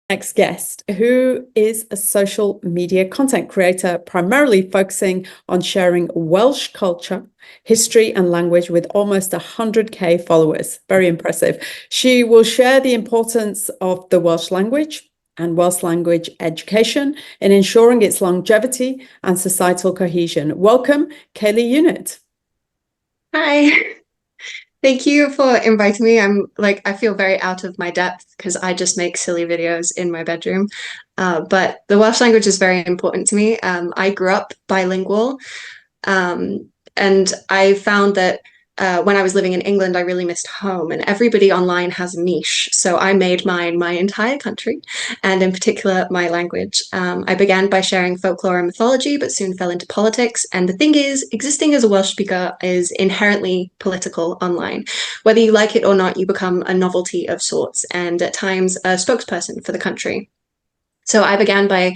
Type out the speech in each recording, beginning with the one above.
Next guest, who is a social media content creator, primarily focusing on sharing Welsh culture, history, and language with almost 100K followers. Very impressive. She will share the importance of the Welsh language and Welsh language education in ensuring its longevity and societal cohesion. Welcome, Kayleigh Unitt. Hi, thank you for inviting me. I feel very out of my depth because I just make silly videos in my bedroom. But the Welsh language is very important to me. I grew up bilingual, and I found that when I was living in England, I really missed home, and everybody online has a niche. So I made mine my entire country, and in particular, my language. I began by sharing folklore and mythology, but soon fell into politics. And the thing is, existing as a Welsh speaker is inherently political online. Whether you like it or not, you become a novelty of sorts, and at times a spokesperson for the country. So I began by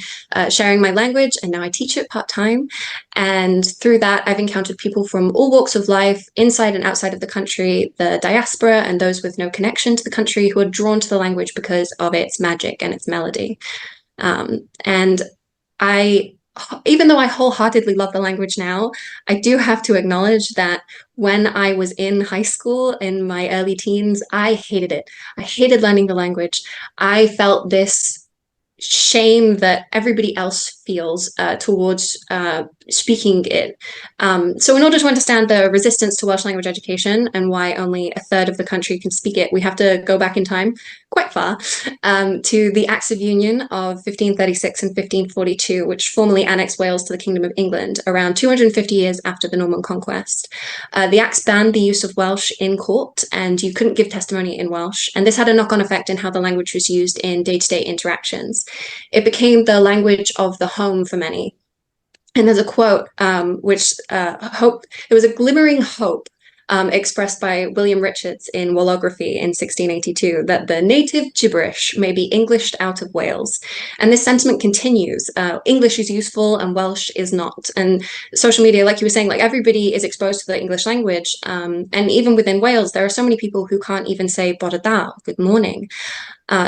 sharing my language, and now I teach it part-time. And through that, I've encountered people from all walks of life, inside and outside of the country, the diaspora, and those with no connection to the country who are drawn to the language because of its magic and its melody. And I, even though I wholeheartedly love the language now, I do have to acknowledge that when I was in high school in my early teens, I hated it. I hated learning the language. I felt this shame that everybody else feels towards speaking it. So in order to understand the resistance to Welsh language education and why only a third of the country can speak it, we have to go back in time quite far to the Acts of Union of 1536 and 1542, which formally annexed Wales to the Kingdom of England around 250 years after the Norman Conquest. The Acts banned the use of Welsh in court, and you couldn't give testimony in Welsh. And this had a knock-on effect in how the language was used in day-to-day interactions. It became the language of the home for many. And there's a quote which there was a glimmering hope expressed by William Richards in Wallography in 1682 that the native gibberish may be Englished out of Wales. And this sentiment continues. English is useful and Welsh is not. And social media, like you were saying, like everybody is exposed to the English language. And even within Wales, there are so many people who can't even say bore da, good morning.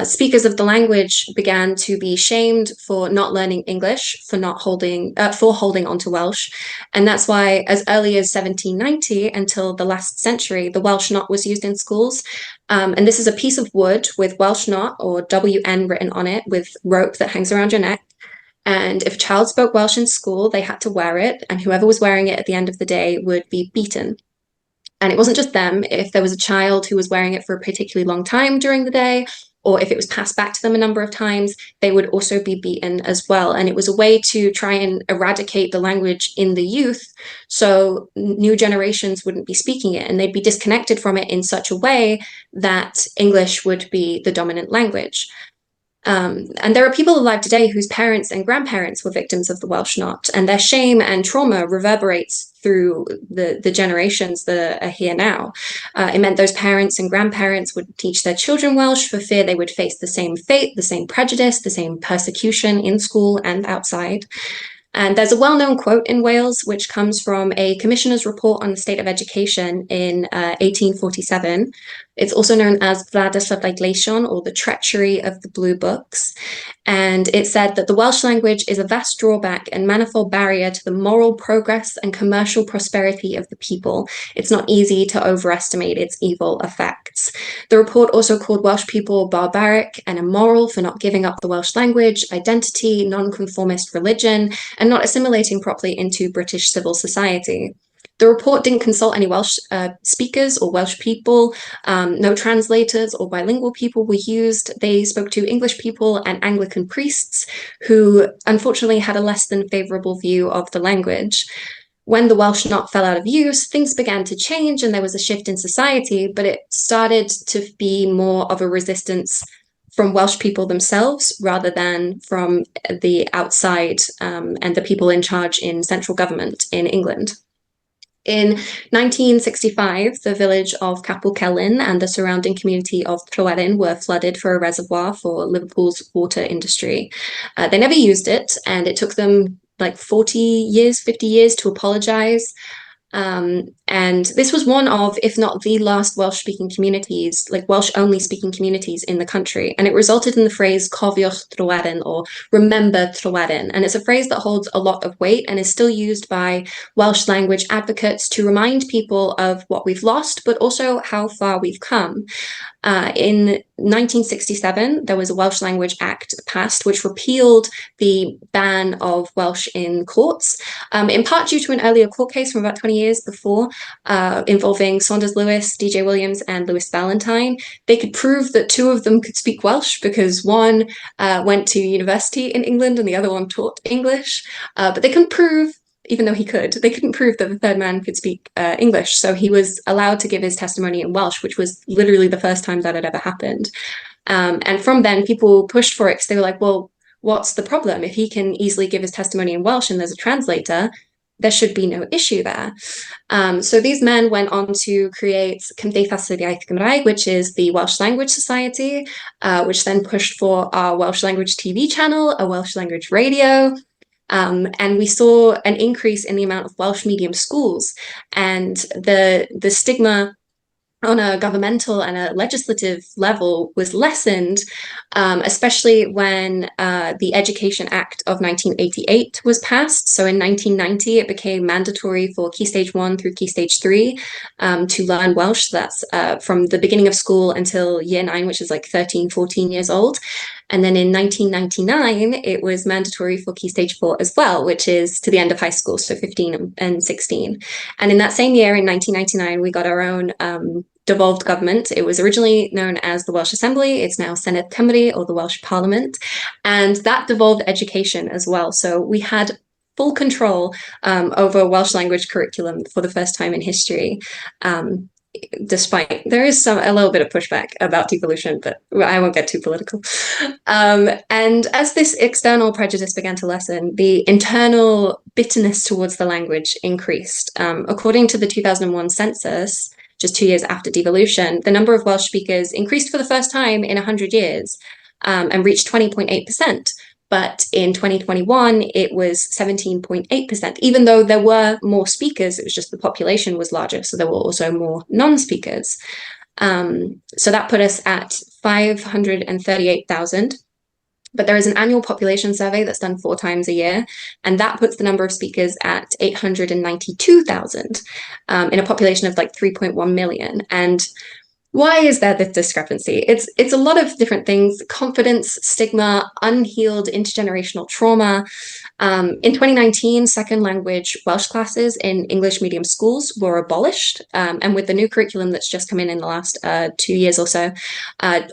Speakers of the language began to be shamed for not learning English, for holding onto Welsh, and that's why, as early as 1790 until the last century, the Welsh knot was used in schools. And this is a piece of wood with Welsh knot or WN written on it with rope that hangs around your neck. And if a child spoke Welsh in school, they had to wear it, and whoever was wearing it at the end of the day would be beaten. And it wasn't just them. If there was a child who was wearing it for a particularly long time during the day, or if it was passed back to them a number of times, they would also be beaten as well. And it was a way to try and eradicate the language in the youth so new generations wouldn't be speaking it, and they'd be disconnected from it in such a way that English would be the dominant language. And there are people alive today whose parents and grandparents were victims of the Welsh knot, and their shame and trauma reverberates through the generations that are here now. It meant those parents and grandparents would teach their children Welsh for fear they would face the same fate, the same prejudice, the same persecution in school and outside. And there's a well-known quote in Wales, which comes from a commissioner's report on the state of education in 1847. It's also known as Vladus Ledleision, or the treachery of the Blue Books. And it said that the Welsh language is a vast drawback and manifold barrier to the moral progress and commercial prosperity of the people. It's not easy to overestimate its evil effects. The report also called Welsh people barbaric and immoral for not giving up the Welsh language, identity, non-conformist religion, and not assimilating properly into British civil society. The report didn't consult any Welsh speakers or Welsh people. No translators or bilingual people were used. They spoke to English people and Anglican priests who unfortunately had a less than favorable view of the language. When the Welsh knot fell out of use, things began to change and there was a shift in society, but it started to be more of a resistance from Welsh people themselves rather than from the outside and the people in charge in central government in England. In 1965, the village of Capel Celyn and the surrounding community of Llywelyn were flooded for a reservoir for Liverpool's water industry. They never used it, and it took them like 40 years, 50 years to apologize. And this was one of, if not the last Welsh-speaking communities, like Welsh-only speaking communities in the country. And it resulted in the phrase cofiwch Tryweryn, or remember Tryweryn. And it's a phrase that holds a lot of weight and is still used by Welsh language advocates to remind people of what we've lost, but also how far we've come. In 1967, there was a Welsh Language Act passed, which repealed the ban of Welsh in courts, in part due to an earlier court case from about 20 years before, involving Saunders Lewis, DJ Williams, and Lewis Valentine. They could prove that two of them could speak Welsh because one went to university in England and the other one taught English, but they couldn't prove, even though he could, they couldn't prove that the third man could speak English. So he was allowed to give his testimony in Welsh, which was literally the first time that had ever happened. And from then, people pushed for it because they were like, well, what's the problem? If he can easily give his testimony in Welsh and there's a translator, there should be no issue there. So these men went on to create Cymdeithas yr Iaith Gymraeg, which is the Welsh Language Society, which then pushed for our Welsh language TV channel, a Welsh language radio. And we saw an increase in the amount of Welsh medium schools, and the stigma on a governmental and a legislative level was lessened, especially when the Education Act of 1988 was passed. So in 1990, it became mandatory for Key Stage 1 through Key Stage 3 to learn Welsh. That's from the beginning of school until year 9, which is like 13, 14 years old. And then in 1999, it was mandatory for Key Stage 4 as well, which is to the end of high school, so 15 and 16. And in that same year, in 1999, we got our own devolved government. It was originally known as the Welsh Assembly. It's now Senedd Cymru, or the Welsh Parliament. And that devolved education as well. So we had full control over Welsh language curriculum for the first time in history. Despite there is a little bit of pushback about devolution, but I won't get too political. And as this external prejudice began to lessen, the internal bitterness towards the language increased. According to the 2001 census, just 2 years after devolution, the number of Welsh speakers increased for the first time in 100 years and reached 20.8%. But in 2021, it was 17.8%. Even though there were more speakers, it was just the population was larger, so there were also more non-speakers. So that put us at 538,000. But there is an annual population survey that's done 4 times a year, and that puts the number of speakers at 892,000 in a population of like 3.1 million. And why is there this discrepancy? It's a lot of different things: confidence, stigma, unhealed intergenerational trauma. In 2019, second language Welsh classes in English medium schools were abolished. And with the new curriculum that's just come in the last 2 years or so,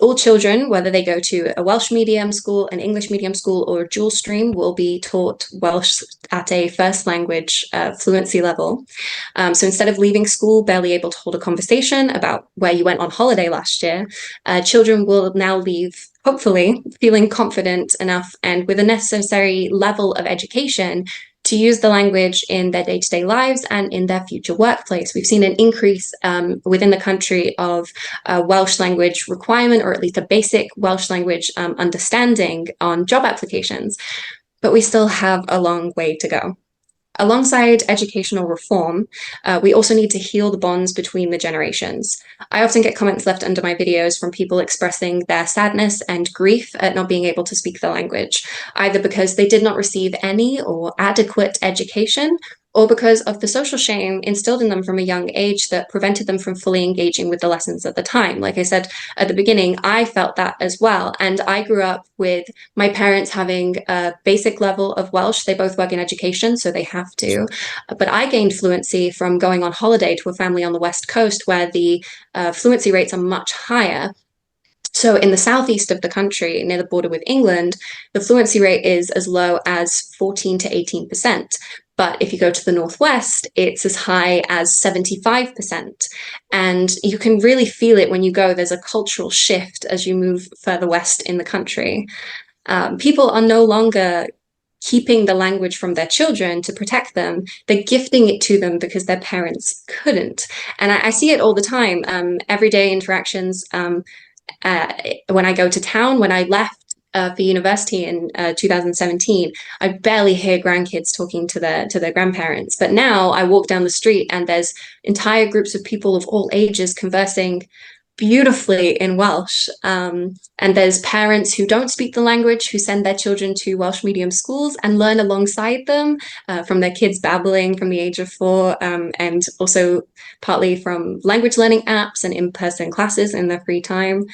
all children, whether they go to a Welsh medium school, an English medium school, or a dual stream, will be taught Welsh at a first language fluency level. So instead of leaving school barely able to hold a conversation about where you went on holiday last year, children will now leave, hopefully, feeling confident enough and with a necessary level of education to use the language in their day-to-day lives and in their future workplace. We've seen an increase within the country of Welsh language requirement, or at least a basic Welsh language understanding on job applications, but we still have a long way to go. Alongside educational reform, we also need to heal the bonds between the generations. I often get comments left under my videos from people expressing their sadness and grief at not being able to speak the language, either because they did not receive any or adequate education, or because of the social shame instilled in them from a young age that prevented them from fully engaging with the lessons at the time. Like I said at the beginning, I felt that as well. And I grew up with my parents having a basic level of Welsh. They both work in education, so they have to. But I gained fluency from going on holiday to a family on the West Coast where the fluency rates are much higher. So in the southeast of the country, near the border with England, the fluency rate is as low as 14 to 18%. But if you go to the northwest, it's as high as 75%. And you can really feel it when you go. There's a cultural shift as you move further west in the country. People are no longer keeping the language from their children to protect them. They're gifting it to them because their parents couldn't. And I see it all the time, everyday interactions. When I go to town, when I left for university in 2017, I barely hear grandkids talking to their grandparents. But now I walk down the street and there's entire groups of people of all ages conversing beautifully in Welsh. And there's parents who don't speak the language who send their children to Welsh medium schools and learn alongside them from their kids babbling from the age of 4, and also partly from language learning apps and in-person classes in their free time.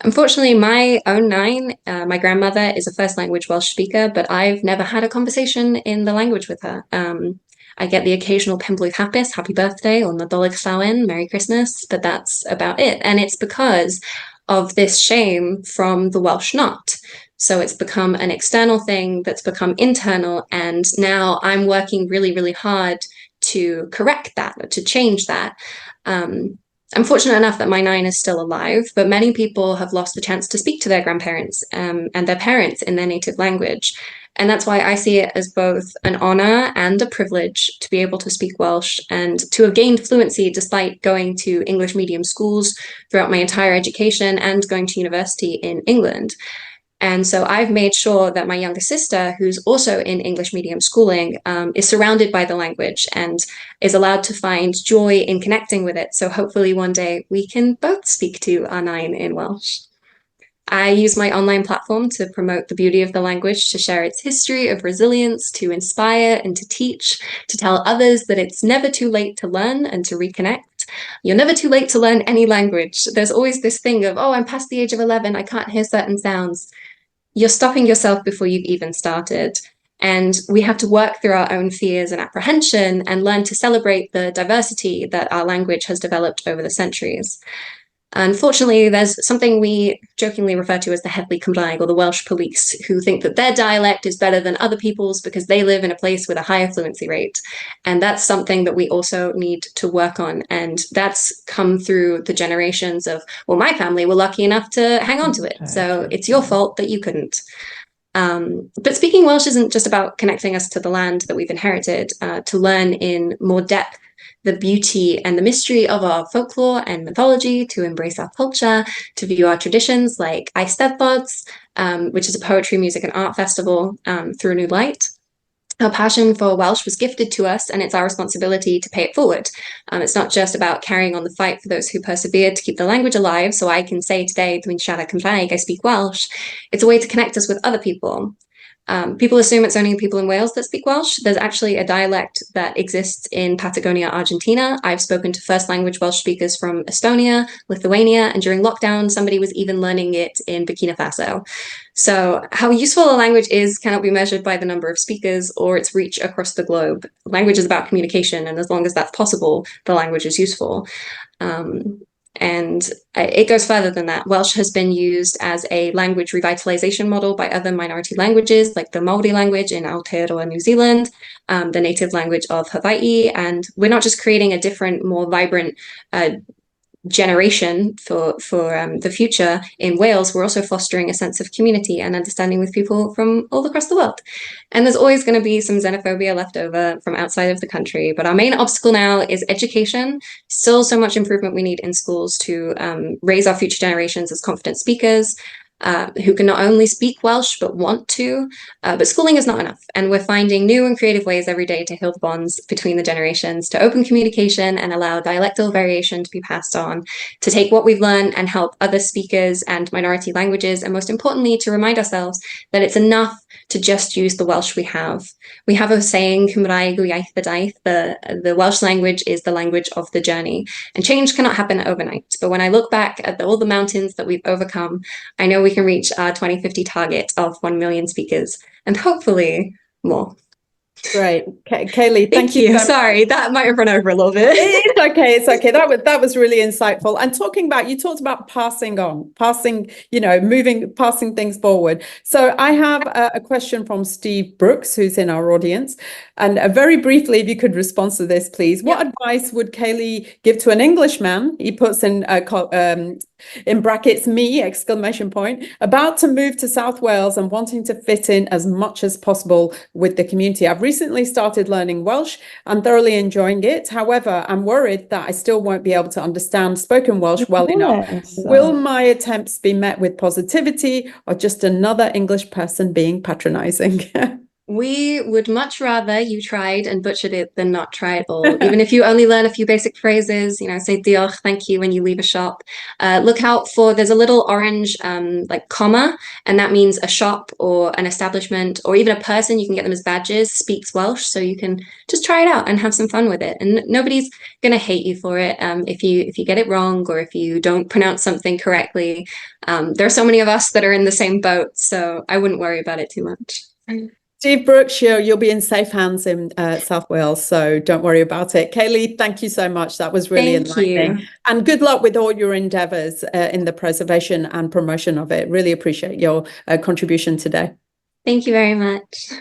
Unfortunately, my own 9, my grandmother is a first language Welsh speaker, but I've never had a conversation in the language with her. I get the occasional Penblwydd Hapus, happy birthday, or Nadolig Llawen, Merry Christmas, but that's about it. And it's because of this shame from the Welsh not. So it's become an external thing that's become internal. And now I'm working really, really hard to correct that, to change that. I'm fortunate enough that my 9 is still alive, but many people have lost the chance to speak to their grandparents and their parents in their native language. And that's why I see it as both an honor and a privilege to be able to speak Welsh and to have gained fluency despite going to English medium schools throughout my entire education and going to university in England. And so I've made sure that my younger sister, who's also in English medium schooling, is surrounded by the language and is allowed to find joy in connecting with it. So hopefully one day we can both speak to our 9 in Welsh. I use my online platform to promote the beauty of the language, to share its history of resilience, to inspire and to teach, to tell others that it's never too late to learn and to reconnect. You're never too late to learn any language. There's always this thing of, oh, I'm past the age of 11, I can't hear certain sounds. You're stopping yourself before you've even started. And we have to work through our own fears and apprehension and learn to celebrate the diversity that our language has developed over the centuries. Unfortunately, there's something we jokingly refer to as the Heddlu Cymraeg, or the Welsh police, who think that their dialect is better than other people's because they live in a place with a higher fluency rate. And that's something that we also need to work on. And that's come through the generations of, well, my family were lucky enough to hang on to it, so it's your fault that you couldn't. But speaking Welsh isn't just about connecting us to the land that we've inherited, to learn in more depth the beauty and the mystery of our folklore and mythology, to embrace our culture, to view our traditions like Eisteddfods, which is a poetry, music and art festival, through a new light. Our passion for Welsh was gifted to us, and it's our responsibility to pay it forward. It's not just about carrying on the fight for those who persevered to keep the language alive, so I can say today, dwi'n siarad Cymraeg, I speak Welsh. It's a way to connect us with other people. People assume it's only people in Wales that speak Welsh. There's actually a dialect that exists in Patagonia, Argentina. I've spoken to first language Welsh speakers from Estonia, Lithuania, and during lockdown, somebody was even learning it in Burkina Faso. So how useful a language is cannot be measured by the number of speakers or its reach across the globe. Language is about communication, and as long as that's possible, the language is useful. And it goes further than that. Welsh has been used as a language revitalization model by other minority languages, like the Maori language in Aotearoa, New Zealand, the native language of Hawaii. And we're not just creating a different, more vibrant generation for the future in Wales, we're also fostering a sense of community and understanding with people from all across the world. And there's always going to be some xenophobia left over from outside of the country, but our main obstacle now is education. Still so much improvement we need in schools to raise our future generations as confident speakers, who can not only speak Welsh but want to, but schooling is not enough, and we're finding new and creative ways every day to heal the bonds between the generations, to open communication and allow dialectal variation to be passed on, to take what we've learned and help other speakers and minority languages, and most importantly to remind ourselves that it's enough to just use the Welsh we have. We have a saying, Cymraeg yw iaith y daith, the Welsh language is the language of the journey, and change cannot happen overnight. But when I look back at all the mountains that we've overcome, I know we can reach our 2050 target of 1 million speakers, and hopefully more. Great. Kayleigh, thank you. Sorry, that might have run over a little bit. It's okay. It's okay. That was really insightful. And you talked about passing on, passing things forward. So I have a question from Steve Brooks, who's in our audience. And very briefly, if you could respond to this, please. What advice would Kayleigh give to an Englishman? He puts in in brackets me, exclamation point, about to move to South Wales and wanting to fit in as much as possible with the community. I've recently started learning Welsh and thoroughly enjoying it. However, I'm worried that I still won't be able to understand spoken Welsh well enough. Yes. Will my attempts be met with positivity or just another English person being patronizing? We would much rather you tried and butchered it than not try at all. Even if you only learn a few basic phrases, say diolch, thank you when you leave a shop. Look out for, there's a little orange like comma, and that means a shop or an establishment or even a person, you can get them as badges, speaks Welsh, so you can just try it out and have some fun with it. And nobody's going to hate you for it if you get it wrong or if you don't pronounce something correctly. There are so many of us that are in the same boat, so I wouldn't worry about it too much. Steve Brooks, you'll be in safe hands in South Wales, so don't worry about it. Kayleigh, thank you so much. That was really enlightening. And good luck with all your endeavours in the preservation and promotion of it. Really appreciate your contribution today. Thank you very much.